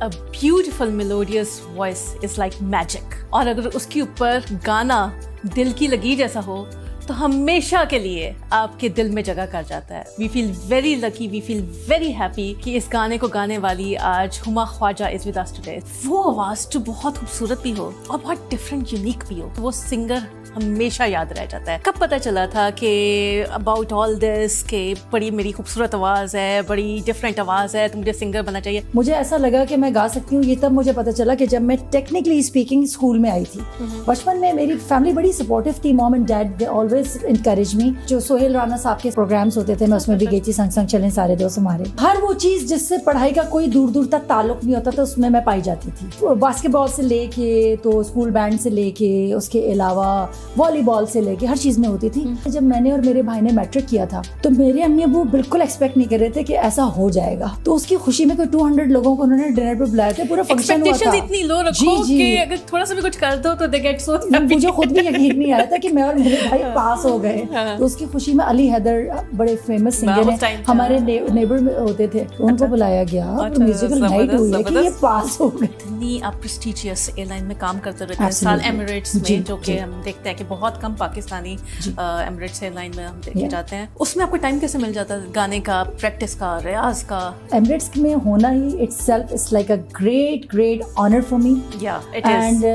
a beautiful melodious voice is like magic. اور اگر اس کے اوپر گانا دل کی لگی جیسا ہو تو ہمیشہ کے لیے آپ کے دل میں جگہ کر جاتا ہے. وی فیل ویری لکی, وی فیل ویری ہیپی کہ اس گانے کو گانے والی آج ہما خواجہ از ود اس ٹوڈے. وہ آواز جو بہت خوبصورت بھی ہو اور بہت ڈفرینٹ یونیک بھی ہو, وہ سنگر ہمیشہ یاد رہ جاتا ہے. کب پتہ چلا تھا کہ اباؤٹ آل دس کہ بڑی میری خوبصورت آواز ہے, بڑی ڈفرینٹ آواز ہے, تو مجھے سنگر بننا چاہیے؟ مجھے ایسا لگا کہ میں گا سکتی ہوں یہ تب مجھے پتہ چلا کہ جب میں ٹیکنیکلی اسپیکنگ اسکول میں آئی تھی. بچپن میں میری فیملی بڑی سپورٹو تھی, mom and dad they always encourage me. جو سہیل رانا صاحب کے پروگرامس ہوتے تھے میں اس میں بھی گئی تھی, سنگ سنگ چلیں سارے دوست ہمارے. ہر وہ چیز جس سے پڑھائی کا کوئی دور دور تک تعلق نہیں ہوتا تھا اس میں پائی جاتی تھی. باسکٹ بال سے لے کے تو اسکول بینڈ سے لے کے اس کے علاوہ والی بال سے لے کے ہر چیز میں ہوتی تھی. جب میں نے اور میرے بھائی نے میٹرک کیا تھا تو میرے امی ابو بالکل ایکسپیکٹ نہیں کر رہے تھے کہ ایسا ہو جائے گا. تو اس کی خوشی میں کوئی 200 لوگوں کو انہوں نے ڈنر پہ بلایا تھا. پورا فنکشن ہوا تھا. اتنی لو رکھو کہ اگر تھوڑا سا بھی کچھ کر دو تو دے گیٹ سو. مجھے خود بھی یقین نہیں آیا تھا کہ میں اور میرے بھائی پاس ہو گئے. تو اس کی خوشی میں علی حیدر بڑے فیمس سنگر ہیں, ہمارے نیبر میں ہوتے تھے, ان کو بلایا گیا اور میوزیکل نائٹ ہوئی ہے کہ یہ پاس ہو گئے. اتنی آپ پریسٹیجیس ایئر لائن میں کام کرتے رہتے ہیں سال ایمریٹس میں, جو کہ ہم دیکھتے ہیں کہ بہت کم پاکستانی ایمریٹس ایئر لائن میں ہم دیکھے جاتے ہیں. اس میں آپ کو ٹائم کیسے مل جاتا ہے گانے کا, پریکٹس کا, ریاض کا؟ ایمریٹس میں ہونا ہی itself is like a great honour for me. And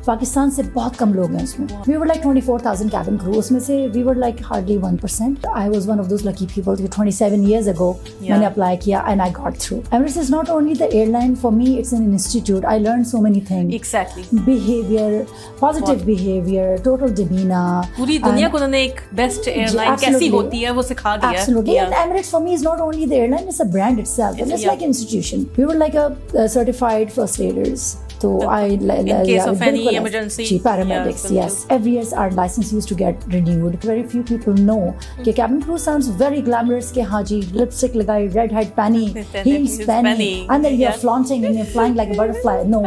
Pakistan سے بہت کم لوگ ہیں اس میں. وی ور لائک 24,000 کیبن کرو, اس میں سے we were like hardly 1%. I was one of those lucky people who 27 years ago میں نے اپلائی کیا and I got through. Emirates is not only the airline for me, it's an institute. I learned so many things. Exactly. Behavior, positive behavior, total demeanor. پوری دنیا کو انہوں نے ایک best air line کیسی ہوتی ہے وہ سکھا دیا. Absolutely. And Emirates for me is not only the airline, it's a brand itself. And it's like an institution. We were like a certified first aiders. So in case of any emergency, paramedics, yes. Every year our license used to get renewed. Very few people know کہ cabin crew sounds very glamorous کہ ہاں جی lipstick لگائی, red hat پہنی, heels پہنی, and then you're flaunting and you're flying like a butterfly. No,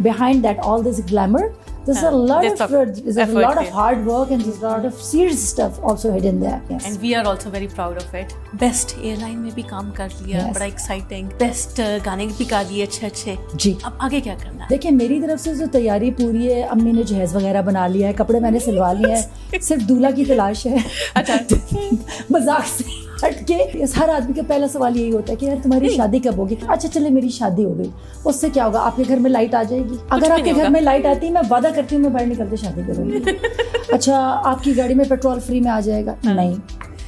behind that all this glamour, there's a lot of hard work and there's a lot of serious stuff also hidden there. Yes. And we are also very proud of it. Best airline میں بھی کام کر لیا, بڑا exciting. Best گانے بھی گا لیے اچھے. جی اب آگے کیا کرنا ہے؟ دیکھیں میری طرف سے جو تیاری پوری ہے, امی نے جہیز وغیرہ بنا لیا ہے, کپڑے میں نے سلوا لیے ہیں, صرف دولہا کی تلاش ہے. اچھا مذاق سے ہٹ کے ہر آدمی کا پہلا سوال یہی ہوتا ہے کہ یار تمہاری شادی کب ہوگی؟ اچھا چلے میری شادی ہو گئی, اس سے کیا ہوگا؟ آپ کے گھر میں لائٹ آ جائے گی. اگر آپ کے گھر میں لائٹ آتی ہے میں وعدہ کرتی ہوں میں باہر نکلتے شادی کروں گی. اچھا آپ کی گاڑی میں پیٹرول فری میں آ جائے گا؟ نہیں.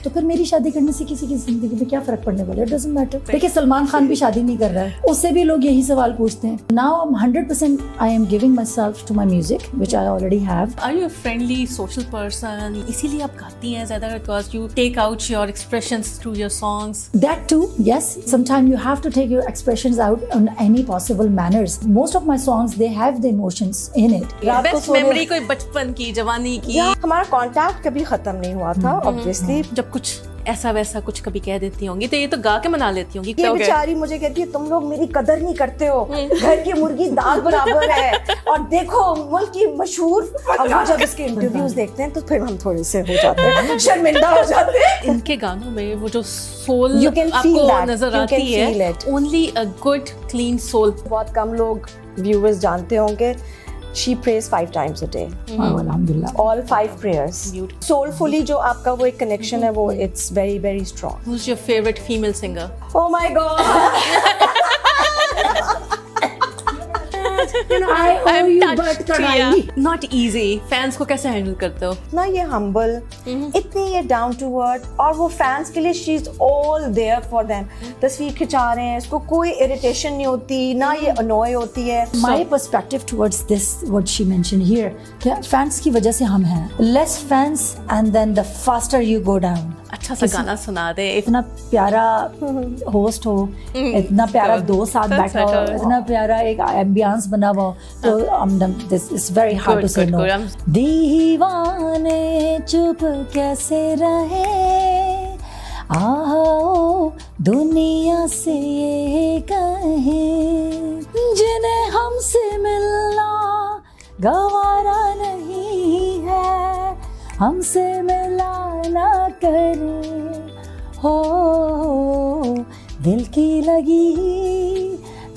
تو پھر میری شادی کرنے سے کسی کی زندگی میں کیا فرق پڑنے والا ہے؟ It doesn't matter. دیکھیں سلمان خان بھی شادی نہیں کر رہا ہے, اس سے بھی لوگ یہی سوال پوچھتے ہیں. Now I'm 100% I am giving myself to my music which I already have. Are you a friendly social person? اسی لیے آپ گاتی ہیں زیادہ, because you take out your expressions through your songs. That too, yes. Sometimes you have to take your expressions out on any possible manners. Most of my songs they have the emotions in it. Best memory کوئی بچپن کی, جوانی کی؟ ہمارا contact کبھی ختم نہیں ہوا تھا obviously. جب کچھ ایسا ویسا کچھ کبھی کہہ دیتی ہوں گی تو یہ تو گا کے منا لیتی ہوں گی. یہ بیچاری مجھے کہتی ہے تم لوگ میری قدر نہیں کرتے ہو, گھر کی مرغی دال برابر ہے, اور دیکھو ملک کی مشہور. اب جب اس کے انٹرویوز دیکھتے ہیں تو پھر ہم تھوڑے سے ہو جاتے ہیں, شرمندہ ہو جاتے ہیں. ان کے گانوں میں وہ جو سول آپ کو نظر آتی ہے, only a good clean civil. بہت کم لوگ ویورز جانتے ہوں گے she prays 5 times a day. Alhamdulillah. All 5 prayers. Soulfully جو آپ کا وہ ایک connection ہے وہ it's very very strong. Who's your favorite female singer? Oh my God. I owe you but کڑھائی. Not easy. Fans کو کیسے ہینڈل کرتے ہو؟ اتنا یہ humble, اتنی یہ down to earth, اور وہ fans کے لیے she's all there for them. تصویر کھچا رہے ہیں, اس کو کوئی irritation نہیں ہوتی, نہ یہ annoy ہوتی ہے. My perspective towards this, what she mentioned here, کہ fans کی وجہ سے ہم ہیں. Less fans and then the faster you go down. اچھا سا گانا سنا دے. اتنا پیارا ہوسٹ ہو, اتنا پیارا دوست ساتھ بیٹھا ہو, اتنا پیارا ایک ایمبیانس بنا ہوا ہو, تو this is very hard to say no. دیوانے چپ کیسے رہے, آؤ دنیا سے یہ کہیں, جنہیں ہم سے ملنا گوارا نہیں ہے, ہم سے ملا نہ کرے, ہو دل کی لگی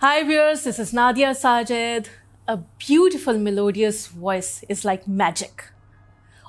Hi viewers, this is Nadia Sajid. A beautiful melodious voice is like magic.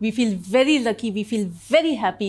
We feel very lucky, we feel very happy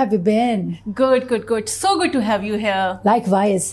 have you been? Good, good, good. So good to have you here. Likewise.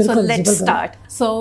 So let's start. So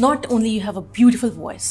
not only you have a beautiful voice,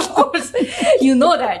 of course, you know that.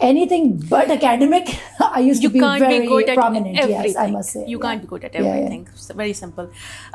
anything but academic, I used to be very prominent. Yes, I must say. You can't be good at everything. Very simple.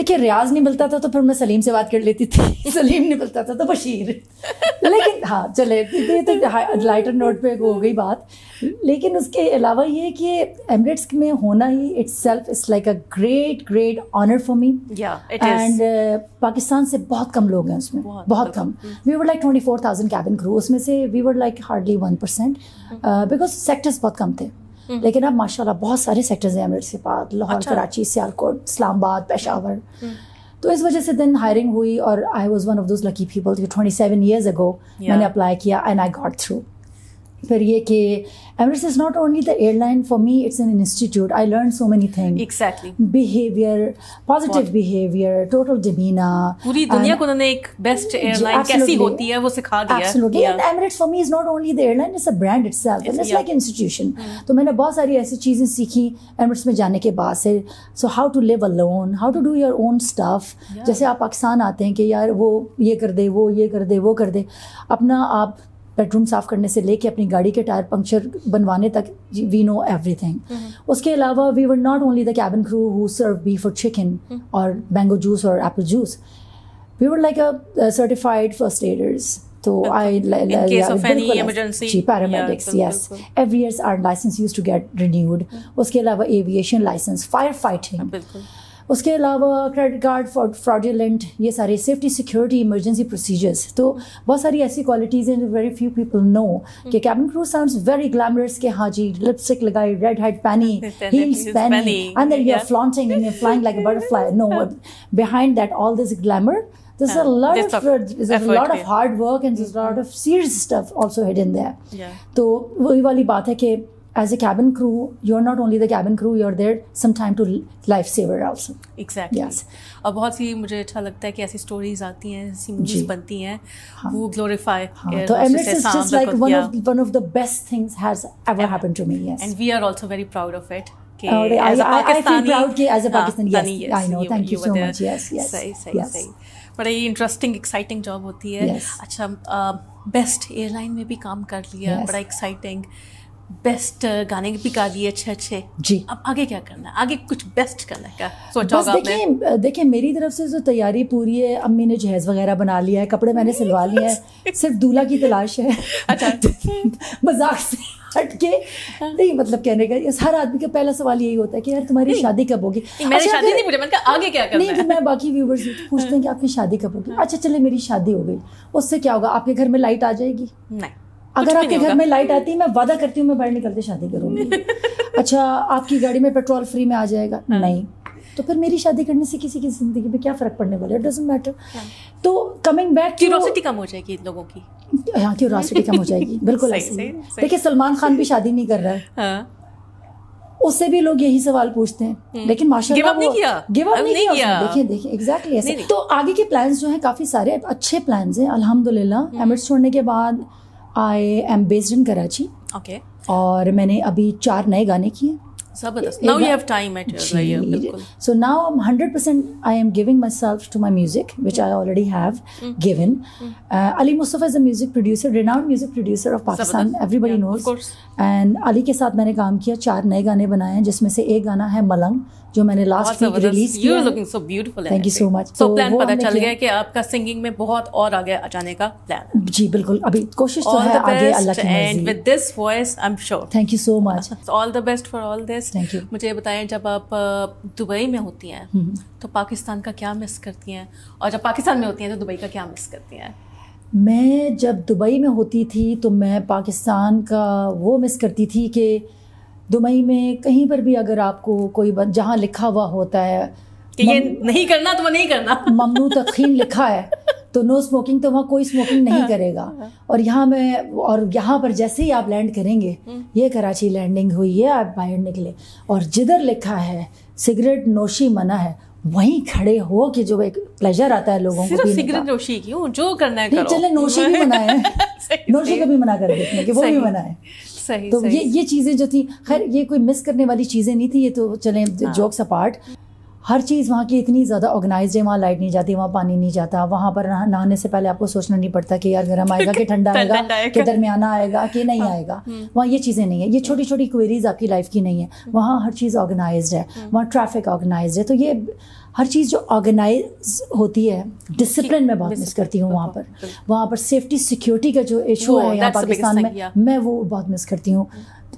دیکھیے ریاض نہیں ملتا تھا تو پھر میں سلیم سے بات کر لیتی تھی, سلیم نہیں ملتا تھا تو بشیر. لیکن ہاں چلے یہ تو لائٹر نوٹ پہ ہو گئی بات. لیکن اس کے علاوہ یہ کہ ایمریٹس میں ہونا ہی itself is like a great honour for me. And Pakistan سے بہت کم لوگ ہیں اس میں, بہت کم. وی ور لائک 24,000 کیبن کرو, اس میں سے we were like hardly 1%, because sectors بہت کم تھے. لیکن اب ماشاء اللہ بہت سارے سیکٹرز ہیں ایمریٹس کے پاس, لاہور, کراچی, سیالکوٹ, اسلام آباد, پشاور. تو اس وجہ سے دین ہائرنگ ہوئی, اور I was one of those lucky people. 27 years ago میں نے اپلائی کیا اینڈ آئی گاٹ تھرو. پھر یہ کہ Emirates is not only the airline for me, it's an institute. I learn so many thing, exactly behaviour, positive behaviour, total demeanour. پوری دنیا کو انہوں نے ایک بیسٹ ایئر لائن کیسی ہوتی ہے وہ سکھا دیا. Absolutely. And Emirates for me is not only the airline, it's a brand itself, it's like institution. تو میں نے بہت ساری ایسی چیزیں سیکھی ایمریٹس میں جانے کے بعد سے. So how to live alone, how to do your own stuff. جیسے آپ پاکستان آتے ہیں کہ یار وہ یہ کر دے, وہ یہ کر دے, وہ کر دے. اپنا آپ بیڈ روم صاف کرنے سے لے کے اپنی گاڑی کے ٹائر پنکچر بنوانے تک وی نو ایوری تھنگ. اس کے علاوہ we were not only the cabin crew who serve beef اور چکن اور مینگو جوس اور apple juice, we were like a certified first aiders. تو paramedics, yes, every year our licence used to get renewed. اس کے علاوہ aviation licence, fire fighting. اس کے علاوہ کریڈٹ کارڈ فراڈیولنٹ, یہ سارے سیفٹی, سیکورٹی, ایمرجنسی پروسیجرس. تو بہت ساری ایسی کوالٹیز ہیں ویری فیو پیپل نو کہ کیبن کرو ساؤنڈز ویری گلیمرس کہ ہاں جی لپسٹک لگائی, ریڈ ہیڈ پہنی, ہیلز پہنی, and then you are flaunting and you are flying like a butterfly. No, behind that all this glamour there's a lot of hard work and there's a lot of serious stuff also hidden there. تو وہی والی بات ہے کہ as a cabin crew, you're not only the cabin crew, you're there sometime to lifesaver also. Exactly. Yes. اور بہت سی مجھے اچھا لگتا ہے کہ ایسی اسٹوریز آتی ہیں, ایسی موویز بنتی ہیں, وہ گلوریفائی. تو Emirates is just like one of the best things has ever happened to me. Yes. And we are also very proud of it. I feel proud کہ as a Pakistani. Yes, I know. Thank you so much. Yes. صحیح. بڑا ہی interesting exciting job ہوتی ہے. اچھا, best air line میں بھی کام کر لیا, بڑا ایکسائٹنگ. بیسٹ گانے بھی گا لیے اچھے. جی, اب آگے کیا کرنا ہے؟ آگے کچھ بیسٹ کرنا ہے کیا سوچا ہوگا آپ نے؟ دیکھیں میری طرف سے تو تیاری پوری ہے. امی نے جہیز وغیرہ بنا لیا ہے, کپڑے میں نے سلوا لیے ہیں, صرف دولہا کی تلاش ہے. اچھا, مذاق سے ہٹ کے نہیں, مطلب کہنے کا ہر آدمی کا پہلا سوال یہی ہوتا ہے کہ یار تمہاری شادی کب ہوگی. میں نے شادی نہیں پوچھا, میں نے کہا آگے کیا کرنا ہے. نہیں, میں باقی ویورز پوچھتے ہیں کہ آپ کی شادی کب ہوگی. اچھا چلے میری شادی ہو گئی, اس سے کیا ہوگا؟ آپ کے گھر میں لائٹ آ جائے گی؟ نہیں. اگر آپ کے گھر میں لائٹ آتی ہے, میں وعدہ کرتی ہوں میں باہر نکلتے شادی کروں گی. اچھا, آپ کی گاڑی میں پیٹرول فری میں آ جائے گا؟ نہیں. تو پھر میری شادی کرنے سے کسی کی زندگی میں کیا فرق پڑنے والا ہے؟ Doesn't matter. تو کمنگ بیک, کیوریوسٹی کم ہو جائے گی لوگوں کی. ہاں, کیوریوسٹی کم ہو جائے گی, بالکل ایسے. دیکھیے سلمان خان بھی شادی نہیں کر رہا ہے, اس سے بھی لوگ یہی سوال پوچھتے ہیں, لیکن ماشاء اللہ وہ گیو اپ نہیں کیا. دیکھیں ایگزیکٹلی ایسے. تو آگے کے پلانس جو ہیں کافی سارے اچھے پلانس ہیں الحمد للہ. ایمریٹس چھوڑنے کے بعد I am based in Karachi, اور میں نے ابھی 4 نئے گانے کیے. Now you have time at your life. So now I'm 100% I am giving myself to my music, which I already have given. Ali Mustafa is a music producer, renowned music producer of Pakistan. Everybody knows. And Ali کے ساتھ میں نے کام کیا, 4 نئے گانے بنائے ہیں, جس میں سے ایک گانا ہے ملنگ جو میں نے لاسٹ ویک ریلیز کیا. You are looking so beautiful. Thank you so much. So plan پتہ چل گیا کہ آپ کا سنگنگ میں بہت اور آگے جانے کا پلان. جی بالکل, ابھی کوشش تو ہے آگے اللہ کی مرضی. And with this voice I'm sure. Thank you so much. All the best for all this. Thank you. مجھے بتائیں, جب آپ دبئی میں ہوتی ہیں تو پاکستان کا کیا مس کرتی ہیں, اور جب پاکستان میں ہوتی ہیں تو دبئی کا کیا مس کرتی ہیں؟ میں جب دبئی میں ہوتی تھی تو میں پاکستان کا وہ مس کرتی تھی کہ دبئی میں کہیں پر بھی اگر آپ کو کوئی جہاں لکھا ہوا ہوتا ہے کہ یہ نہیں کرنا تو وہ نہیں کرنا, ممنوع تدخین لکھا ہے تو نو اسموکنگ, تو وہاں کوئی اسموکنگ نہیں کرے گا. اور یہاں پر جیسے ہی آپ لینڈ کریں گے, یہ کراچی لینڈنگ ہوئی ہے, آپ باہر نکلے اور جدھر لکھا ہے سگریٹ نوشی منع ہے, وہیں کھڑے ہو کہ جو ایک پلیجر آتا ہے لوگوں کو. صرف سگریٹ نوشی کیوں, جو کرنا ہے کرو. چلے نوشی بھی منع ہے, نوشی کو بھی منع کر دیتے ہیں کہ وہ بھی منع ہے. تو یہ چیزیں جو تھیں, خیر یہ کوئی مس کرنے والی چیزیں نہیں تھی, یہ تو چلیں جوکس اپارٹ. ہر چیز وہاں کی اتنی زیادہ آرگنائزڈ ہے, وہاں لائٹ نہیں جاتی, وہاں پانی نہیں جاتا, وہاں پر نہانے سے پہلے آپ کو سوچنا نہیں پڑتا کہ یار گرم آئے گا کہ ٹھنڈا آئے گا, کہ درمیانہ آئے گا کہ نہیں آئے گا. وہاں یہ چیزیں نہیں ہیں, یہ چھوٹی چھوٹی کوئریز آپ کی لائف کی نہیں ہیں. وہاں ہر چیز آرگنائزڈ ہے, وہاں ٹریفک آرگنائزڈ ہے. تو یہ ہر چیز جو آرگنائز ہوتی ہے, ڈسپلن میں بہت مس کرتی ہوں. وہاں پر سیفٹی سیکیورٹی کا جو ایشو ہے یہاں پاکستان میں وہ بہت مس کرتی ہوں.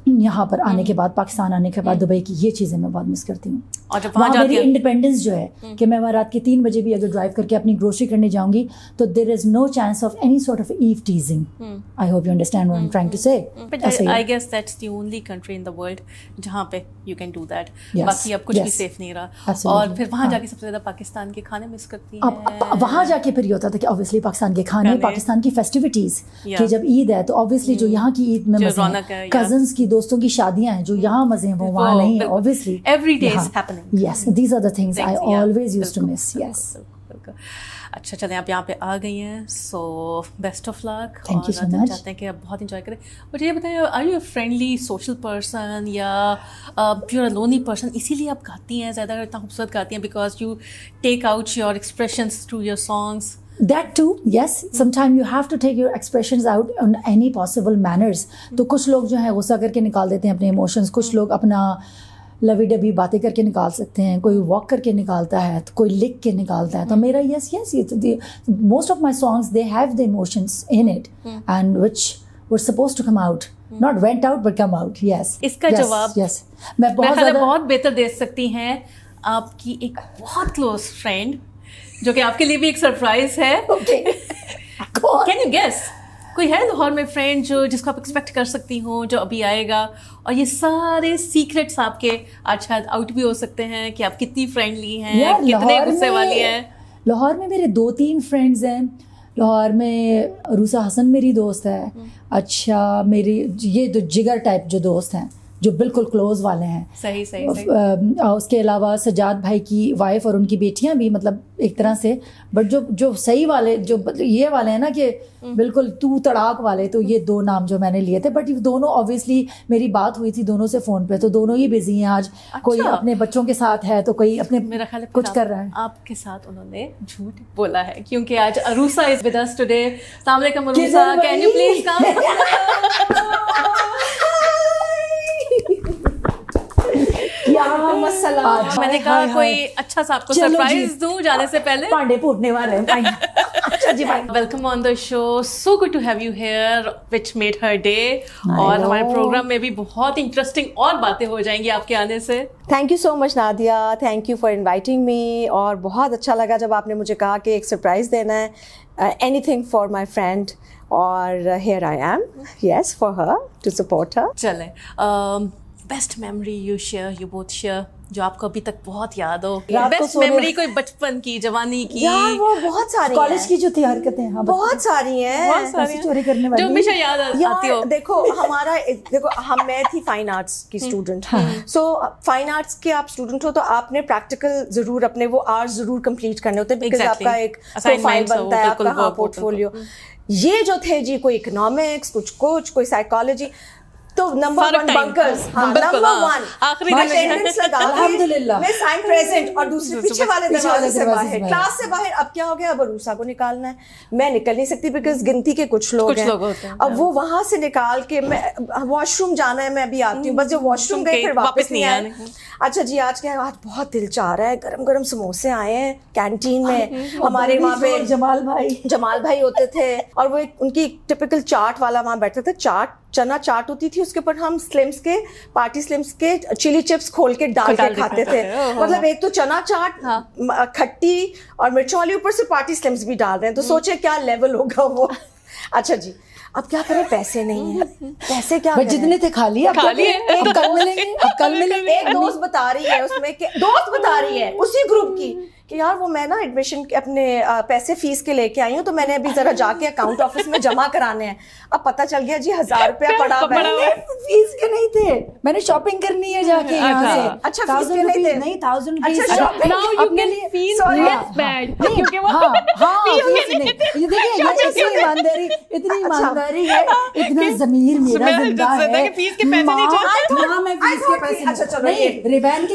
یہاں پر آنے کے بعد, پاکستان آنے کے بعد دبئی کی یہ چیزیں میں بہت مس کرتی ہوں. اور جب وہاں میری انڈیپینڈنس جو ہے کہ میں وہاں رات کے 3 بجے بھی اگر ڈرائیو کر کے اپنی گروسری کرنے جاؤں گی تو there is no chance of any sort of eve teasing. I hope you understand what I am trying to say. I guess that's the only country in the world جہاں پہ you can do that. باقی اب کچھ بھی safe نہیں رہا. اور پھر وہاں جا کے سب سے زیادہ پاکستان کے کھانے مس کرتی ہیں. وہاں جا کے پھر یہ ہوتا تھا کہ اوبیسلی پاکستان کے کھانے, پاکستان کی فیسٹیوٹیز, کہ جب عید ہے تو اوبیسلی جو یہاں کی عید میں کزنس کی, دوستوں کی شادیاں ہیں, جو یہاں مزے ہیں وہ وہاں نہیں ہیں. Obviously every day is happening. Yes, these are the things I always used to miss. Yes. اچھا چلیں آپ یہاں پہ آ گئی ہیں, so best of luck. Thank you so much. چاہتے ہیں کہ آپ بہت انجوائے کریں. مجھے یہ بتائیں, are you a friendly social person یا you are a lonely person? اسی لیے آپ گاتی ہیں زیادہ, اتنا خوبصورت گاتی ہیں because you take out your expressions through your songs. That too, yes. Sometimes you have to take your expressions out on any possible manners. تو کچھ لوگ جو ہیں غصہ کر کے نکال دیتے ہیں اپنے ایموشنز, کچھ لوگ اپنا لوی ڈبی باتیں کر کے نکال سکتے ہیں, کوئی واک کر کے نکالتا ہے, تو کوئی لکھ کے نکالتا ہے. تو میرا yes most of my songs they have the emotions in it and which were suppose to come out, not went out but come out. Yes, اس کا جواب یس میں بہت بہتر دے سکتی ہیں آپ کی ایک بہت کلوز فرینڈ جو کہ آپ کے لیے بھی ایک سرپرائز ہے. کین یو گیس کوئی ہے لاہور میں فرینڈ جس کو آپ ایکسپیکٹ کر سکتی ہوں جو ابھی آئے گا, اور یہ سارے سیکرٹس آپ کے آج شاید آؤٹ بھی ہو سکتے ہیں کہ آپ کتنی فرینڈلی ہیں, کتنے غصے والی ہیں. لاہور میں میرے 2-3 فرینڈز ہیں. لاہور میں عروسہ حسن میری دوست ہے. اچھا میری یہ تو جگر ٹائپ جو دوست ہیں جو بالکل کلوز والے ہیں. صحیح. اس کے علاوہ سجاد بھائی کی وائف اور ان کی بیٹیاں بھی, مطلب ایک طرح سے. بٹ جو صحیح والے, جو یہ والے ہیں نا کہ بالکل تو تڑاک والے, تو یہ 2 نام جو میں نے لیے تھے. بٹ دونوں اوبیسلی میری بات ہوئی تھی دونوں سے فون پہ, تو دونوں ہی بزی ہیں آج. کوئی اپنے بچوں کے ساتھ ہے تو کوئی اپنے میرا خیال کچھ کر رہا ہے. آپ کے ساتھ انہوں نے جھوٹ بولا ہے کیونکہ آج عروسہ از ود اس ٹوڈے. السلام علیکم Aroosa, can you please come. میں نے کہا کوئی اچھا سا آپ کو سرپرائز دوں جانے سے پہلے. پانڈے پھوٹنے والے ہیں. Welcome on the show, so good to have you here, which made her day. اور ہمارے پروگرام میں بھی بہت انٹرسٹنگ اور باتیں ہو جائیں گی آپ کے آنے سے. Thank you so much Nadia, thank you for inviting me. اور بہت اچھا لگا جب آپ نے مجھے کہا کہ ایک سرپرائز دینا ہے, anything for my friend, اور here I am, yes, for her, to support her. چلیں, best memory you both share جو آپ کو ابھی تک بہت یاد ہو. بیسٹ میموری کوئی بچپن کی, جوانی کی, وہ بہت ساری, کالج کی جو تھی حرکتیں بہت ساری ہیں چوری کرنے والی جو ہمیشہ یاد آتی ہو. دیکھو میں تھی فائن آرٹس کی اسٹوڈنٹ. سو فائن آرٹس کے آپ اسٹوڈنٹ ہو تو آپ نے پریکٹیکل ضرور اپنے وہ آرٹس ضرور کمپلیٹ کرنے ہوتے ہیں, بیکاز آپ کا ایک پروفائل بنتا ہے, آپ کا پورٹ فولیو. یہ جو تھے جی, کوئی اکنامکس, کچھ کوئی سائیکالوجی, تو نمبر 1 بنکرز, نمبر 1 آخری اٹینڈنس لگا الحمدللہ میں سائن پریزنٹ, اور دوسرے پیچھے والے دروازے سے باہر, کلاس سے باہر. اب کیا ہو گیا, اب عروسہ کو نکالنا ہے, میں نکل نہیں سکتی بیکاز گنتی کے کچھ لوگ ہیں. اب وہ وہاں سے نکال کے میں واش روم جانا ہے, میں ابھی آتی ہوں, بس جب واش روم گئے پھر واپس نہیں آئے. اچھا جی, آج کیا, آج بہت دل چاہ رہا ہے, گرم گرم سموسے آئے ہیں کینٹین میں. ہمارے وہاں پہ جمال بھائی ہوتے تھے, اور وہ ان کی ٹپکل چاٹ والا وہاں بیٹھتے تھے. چنا چاٹ ہوتی تھی, اس کے اوپر ہم سلمس کے, پارٹی سلمس کے چلی چپس کھول کے ڈال کے کھاتے تھے. مطلب ایک تو چنا چاٹ کھٹی اور مرچوں والی, اوپر سے پارٹی سلمس بھی ڈال رہے ہیں, تو سوچے کیا لیول ہوگا وہ. اچھا جی, اب کیا کریں, پیسے نہیں ہیں, پیسے کیا کریں, جتنے تھے کھا لیے, کل ملیں گے. ایک دوست بتا رہی ہے, اس میں دوست بتا رہی ہے اسی گروپ کی کہ یار وہ میں نا ایڈمیشن کے اپنے پیسے فیس کے لے کے آئی ہوں, تو میں نے ابھی ذرا جا کے اکاؤنٹ آفس میں جمع کرانے ہیں. اب پتہ چل گیا جی 1000 روپیہ پڑا ہوا ہے, فیس کے نہیں تھے, میں نے شاپنگ کرنی ہے جا کے یہاں سے. اچھا فیس کے نہیں تھے, نہیں 1000 اچھا اپنے لیے فیس. اتنی ایمانداری ہے, اتنا ضمیر میرا زندہ ہے, فیس کے پیسے نہیں چھوڑتے. میں فیس کے پیسے نہیں, ریبین کی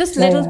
just little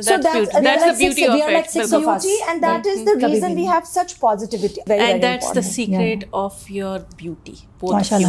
So that's the beauty of it, and that is the reason we have such positivity, and that's the secret of your beauty, both of you,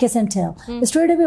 kiss and tell, straight away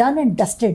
done and dusted,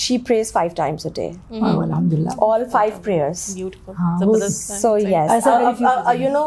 she prays 5 times a day. Alhamdulillah. All 5 prayers. Beautiful. So yes. You know,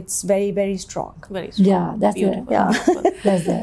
it's very very strong. Very strong. Yeah, that's it. Yeah, that's it.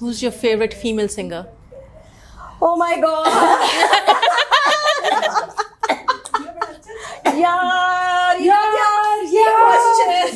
who's your favorite female singer? Oh my God.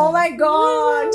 Oh my God.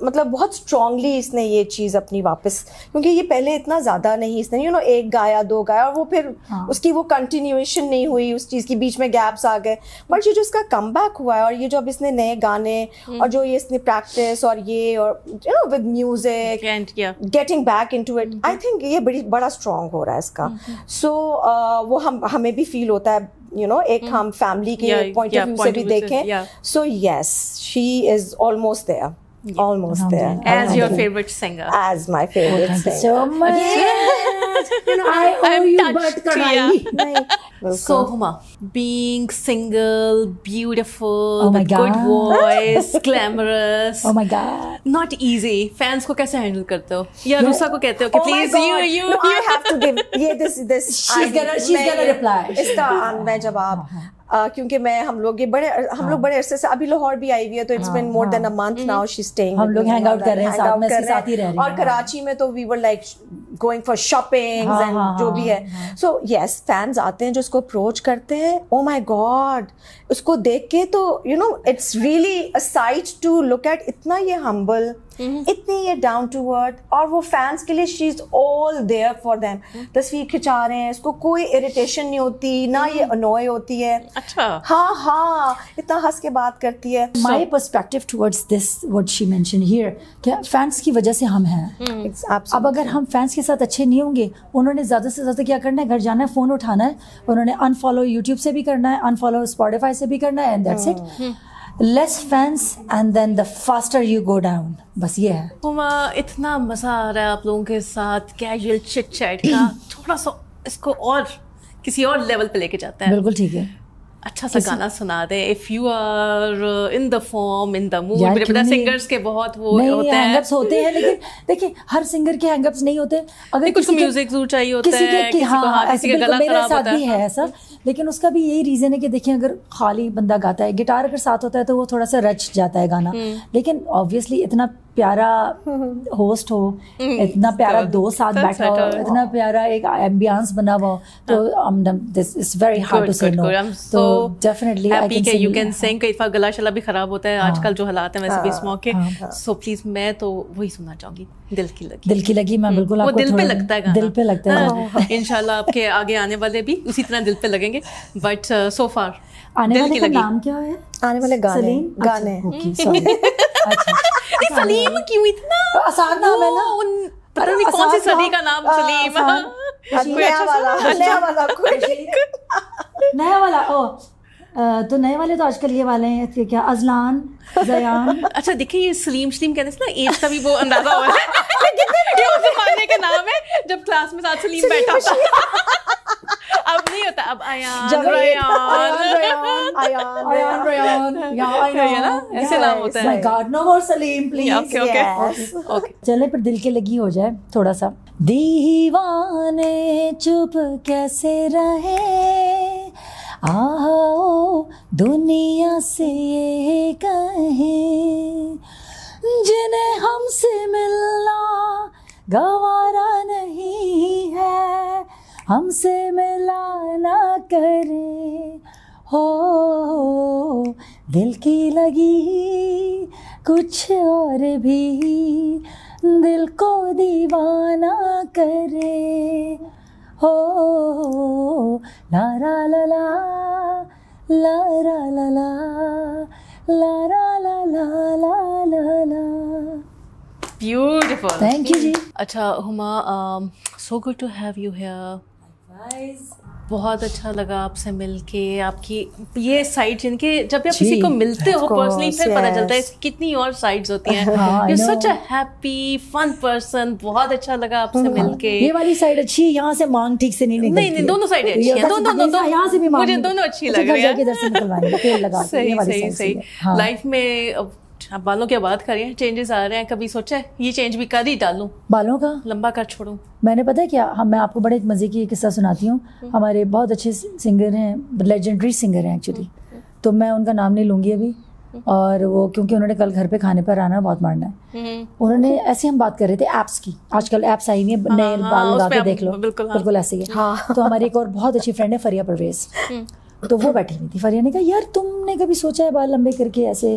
مطلب بہت strongly اس نے یہ چیز اپنی واپس, کیونکہ یہ پہلے اتنا زیادہ نہیں, اس نے ایک گایا 2 گایا اور وہ پھر اس کی وہ کنٹینیویشن نہیں ہوئی, اس چیز کی بیچ میں گیپس آ گئے. بٹ یہ جو اس کا کم بیک ہوا ہے اور یہ جو اب اس نے نئے گانے اور جو یہ اس نے پریکٹس اور یہ اور with music getting back into it, I think یہ بڑا اسٹرانگ ہو رہا ہے اس کا. سو وہ ہمیں بھی فیل ہوتا ہے ایک ہم فیملی کے پوائنٹ آف ویو سے بھی دیکھیں. سو یس, شی از almost there. Almost there. As your favorite singer. As my favorite singer. So much. I owe you but kadai. So Huma, being single, beautiful, with good voice, glamorous. Oh my God. Not easy. Fans کو کیسے handle کرتے ہو, یا Rusa کو کہتے ہو کہ please you No, I have to give this She's gonna reply. اس کا میں جواب, کیونکہ ہم لوگ بڑے عرصے سے, ابھی لاہور بھی آئی ہوئی ہے تو it's been more than a month now she staying, ہم لوگ ہینگ آؤٹ کر رہے ہیں ساتھ میں, ساتھ ہی رہ رہے ہیں. اور کراچی میں تو we were like going for shopping and جو بھی ہے. سو یس, فینس آتے ہیں جو اس کو اپروچ کرتے ہیں, او مائی گاڈ, اس کو دیکھ کے تو it's really a sight to look at. اتنا یہ ہمبل, اتنی یہ ڈاؤن ٹو ارتھ, اور وہ فینس کے لیے شی از آل دیئر فار دیم. تصویر کھنچا رہے ہیں, اس کو کوئی اریٹیشن نہیں ہوتی, نہ یہ انوائے ہوتی ہے. اچھا, ہاں اتنا ہنس کے بات کرتی ہے. My perspective towards this, what she mentioned here, کہ فینس کی وجہ سے ہم ہیں. اب اگر ہم فینس کے ساتھ اچھے نہیں ہوں گے, انہوں نے زیادہ سے زیادہ کیا کرنا ہے, گھر جانا ہے, فون اٹھانا ہے, انہوں نے انفالو یوٹیوب سے بھی کرنا ہے, انفالو اسپوٹیفائی سے بھی کرنا ہے, and that's it. Less fans and then the faster you go down. بس یہ ہے. ہما, اتنا مزہ آ رہا ہے آپ لوگوں کے ساتھ کیجول چٹ چیٹ کا, تھوڑا سا اس کو اور کسی اور لیول پہ لے کے جاتے ہیں. بالکل ٹھیک ہے. اچھا سا گانا سنا دیں, if you are in the form, in the mood. مجھے پتا سنگرس کے بہت وہ ہوتے ہیں, ہینگ اپس ہوتے ہیں, لیکن دیکھیں ہر سنگر کے ہینگ اپس نہیں ہوتے. اگر کچھ میوزک ضرور چاہیے ہوتا ہے, کسی کا گلا خراب ہوتا ہے, بھی ہے ایسا. لیکن اس کا بھی یہی ریزن ہے کہ دیکھیں اگر خالی بندہ گاتا ہے, گٹار اگر ساتھ ہوتا ہے تو وہ تھوڑا سا رچ جاتا ہے گانا. لیکن آبویسلی اتنا پیارا ہوسٹ ہو, اتنا پیارا دوست ساتھ بیٹھا ہو, اتنا پیارا ایک ایمبیانس بنا ہوا ہو, تو دس از ویری ہارڈ ٹو سے نو. تو ڈیفینیٹلی یو کین سنگ. کئی دفعہ گلا شلا بھی خراب ہوتا ہے آج کل جو حالات ہیں ویسے بھی اس موقع. سو پلیز میں تو وہی سننا چاہوں گی, دل کی لگی. دل کی لگی, میں بالکل وہ دل پہ لگتا ہے گانا, دل پہ لگتا ہے. انشاءاللہ آپ کے آگے آنے والے بھی اسی طرح دل پہ لگیں گے. بٹ سو فار آنے والے کا نام کیا ہے, آنے والے گانے سلیم کیوں اتنا آسان نام ہے نا, پتہ نہیں کون سی صدی کا نام سلیم, نیا والا. تو نئے والے تو آج کل یہ والے ہیں کیا, ازلان, زیان. اچھا دیکھیں یہ سلیم شلیم کہتے ہیں نا, ایج کا بھی وہ اندازہ ہوا ہے. یہ اس زمانے کا نام ہے جب کلاس میں ساتھ سلیم بیٹھا تھا. اب نہیں ہوتا, اب ایسے نام ہوتا ہے. چلے پھر دل کے لگی ہو جائے تھوڑا سا. دیوانے چپ کیسے رہے, آؤ دنیا سے یہ کہیں, جنہیں ہم سے ملنا گوارا نہیں ہے, ہم سے ملا نہ کرے. ہو دل کی لگی کچھ اور بھی, دل کو دیوانہ کرے. ہو لا را لا لا لا را لا لا لا را لا لا لا لا لا. Beautiful. Thank you جی. اچھا ہما, so good to have you here. بہت اچھا لگا آپ سے مل کے, آپ کی یہ سائڈ جن کے جب آپ کسی کو ملتے ہو پرسنلی پھر پتہ چلتا ہے اس کی کتنی اور سائڈز ہوتی ہیں. You such a happy fun person, بہت اچھا لگا آپ سے مل کے. یہ والی سائڈ اچھی ہے, یہاں سے مانگ ٹھیک سے نہیں نکلتی. نہیں دونوں سائڈیں اچھی ہیں, دونوں یہاں سے بھی مجھے دونوں اچھی لگ رہی ہیں. صحیح. لائف میں اب بالوں کی بات کر رہے ہیں, چینجز آ رہے ہیں, کبھی سوچا ہے یہ چینج بھی کر ہی ڈالوں, بالوں کا لمبا کر چھوڑوں؟ میں نے پتا کیا, میں آپ کو بڑے مزے کی قصہ سناتی ہوں. ہمارے بہت اچھے سنگر ہیں, لیجنڈری سنگر ہیں ایکچولی, تو میں ان کا نام نہیں لوں گی ابھی. اور وہ کیونکہ انہوں نے کل گھر پہ کھانے پر آنا بہت مارنا ہے. انہوں نے ایسے ہم بات کر رہے تھے ایپس کی, آج کل ایپس آئی ہوئی ہیں, نئے بال لگا کے دیکھ لو, بالکل ایسے ہی ہے. تو ہماری ایک اور بہت اچھی فرینڈ ہے فریہ پرویز, تو وہ بیٹھی ہوئی تھی. فریہ نے کہا یار تم نے کبھی سوچا ہے بال لمبے کر کے ایسے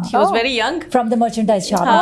she was very young from the merchandise shop,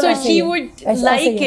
so she would like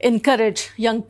encourage young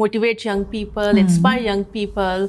motivate young people, inspire young people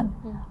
1।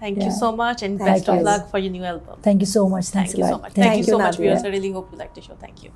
Thank you so much, and Thank best of you. luck for your new album. Thank you so much. Thanks a lot. Thank you so much, Nadia. viewers. I really hope you liked the show. Thank you.